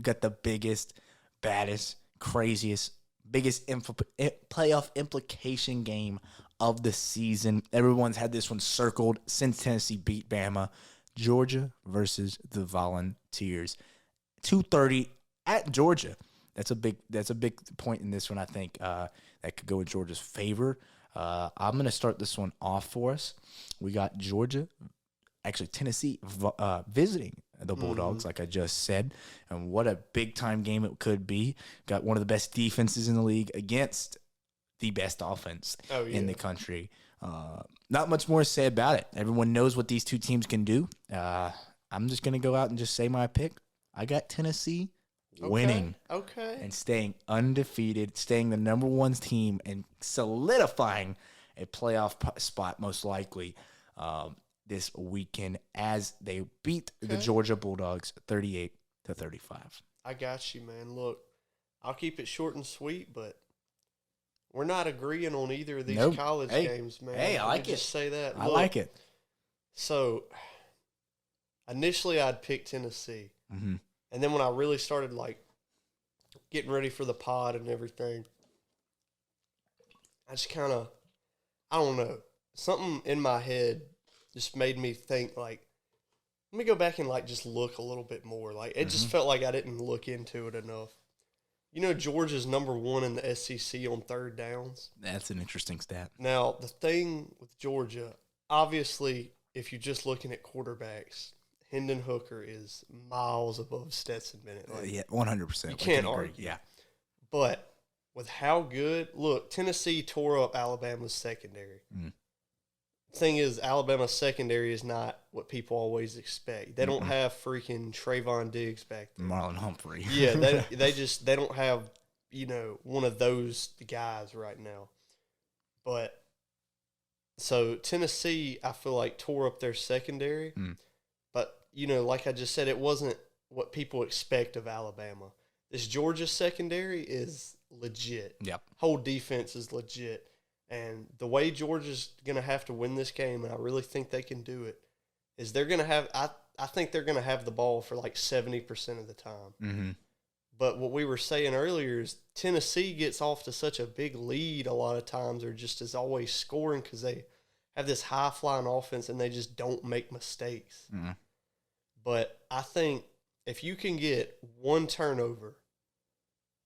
We got the biggest, baddest, craziest, biggest playoff implication game of the season. Everyone's had this one circled since Tennessee beat Bama. Georgia versus the Volunteers. 2:30 at Georgia. That's a big point in this one, I think, that could go in Georgia's favor. I'm going to start this one off for us. We got Tennessee visiting the Bulldogs, like I just said. And what a big-time game it could be. Got one of the best defenses in the league against the best offense in the country. Not much more to say about it. Everyone knows what these two teams can do. I'm just going to go out and just say my pick. I got Tennessee winning and staying undefeated, staying the number one team, and solidifying a playoff spot most likely this weekend as they beat the Georgia Bulldogs 38-35. I got you, man. Look, I'll keep it short and sweet, but we're not agreeing on either of these college games, man. Hey, I like it. Just say that. I like it. So, initially, I'd pick Tennessee. Mm-hmm. And then when I really started, getting ready for the pod and everything, I just kind of, I don't know, something in my head just made me think, let me go back and, just look a little bit more. It just felt like I didn't look into it enough. Georgia's number one in the SEC on third downs. That's an interesting stat. Now, the thing with Georgia, obviously, if you're just looking at quarterbacks, Hendon Hooker is miles above Stetson Bennett. 100%. You can't argue. Yeah. But with how good, look, Tennessee tore up Alabama's secondary. Mm. Thing is, Alabama's secondary is not what people always expect. They don't have freaking Trayvon Diggs back there. Marlon Humphrey. Yeah, they don't have, one of those guys right now. But so Tennessee, I feel like tore up their secondary. Mm. But, like I just said, it wasn't what people expect of Alabama. This Georgia secondary is legit. Yep. Whole defense is legit. And the way Georgia's going to have to win this game, and I really think they can do it, is they're going to have I think they're going to have the ball for 70% of the time. Mm-hmm. But what we were saying earlier is Tennessee gets off to such a big lead a lot of times, or just is always scoring because they have this high-flying offense and they just don't make mistakes. Mm-hmm. But I think if you can get one turnover,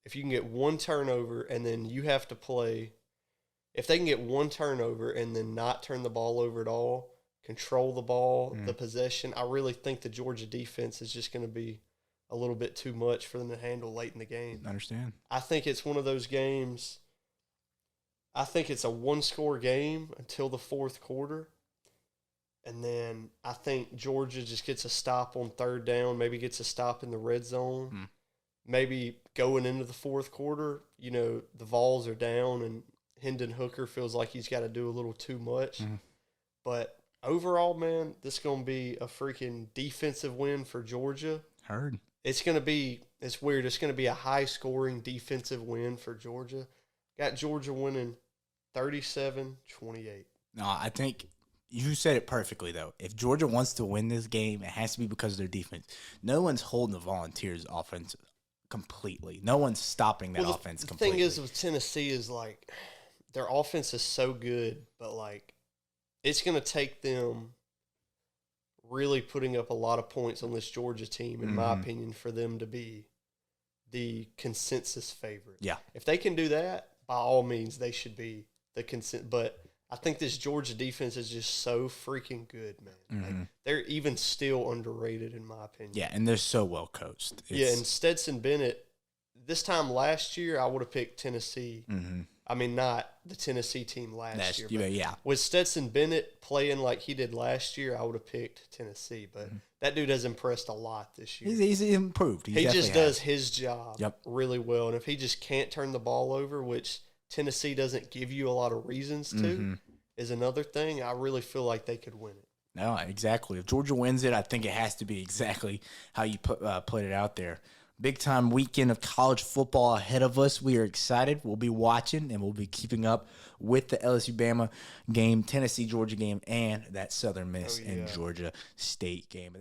and then you have to play – if they can get one turnover and then not turn the ball over at all, control the ball, the possession, I really think the Georgia defense is just going to be a little bit too much for them to handle late in the game. I understand. I think it's one of those games. I think it's a one-score game until the fourth quarter. And then I think Georgia just gets a stop on third down, maybe gets a stop in the red zone. Maybe going into the fourth quarter, the Vols are down and Hendon Hooker feels like he's got to do a little too much. But overall, man, this is going to be a freaking defensive win for Georgia. Heard. It's weird. It's going to be a high-scoring defensive win for Georgia. Got Georgia winning 37-28. No, I think you said it perfectly, though. If Georgia wants to win this game, it has to be because of their defense. No one's holding the Volunteers' offense completely. No one's stopping that offense completely. The thing is with Tennessee is, their offense is so good, but, it's going to take them really putting up a lot of points on this Georgia team, in my opinion, for them to be the consensus favorite. Yeah. If they can do that, by all means, they should be the consent. But I think this Georgia defense is just so freaking good, man. They're even still underrated, in my opinion. Yeah, and they're so well coached. And Stetson Bennett, this time last year, I would have picked Tennessee. I mean, not the Tennessee team last year. But yeah. With Stetson Bennett playing like he did last year, I would have picked Tennessee. But that dude has impressed a lot this year. He's improved. He just does his job really well. And if he just can't turn the ball over, which Tennessee doesn't give you a lot of reasons to, is another thing, I really feel like they could win it. No, exactly. If Georgia wins it, I think it has to be exactly how you put it out there. Big-time weekend of college football ahead of us. We are excited. We'll be watching, and we'll be keeping up with the LSU-Bama game, Tennessee-Georgia game, and that Southern Miss and Georgia State game.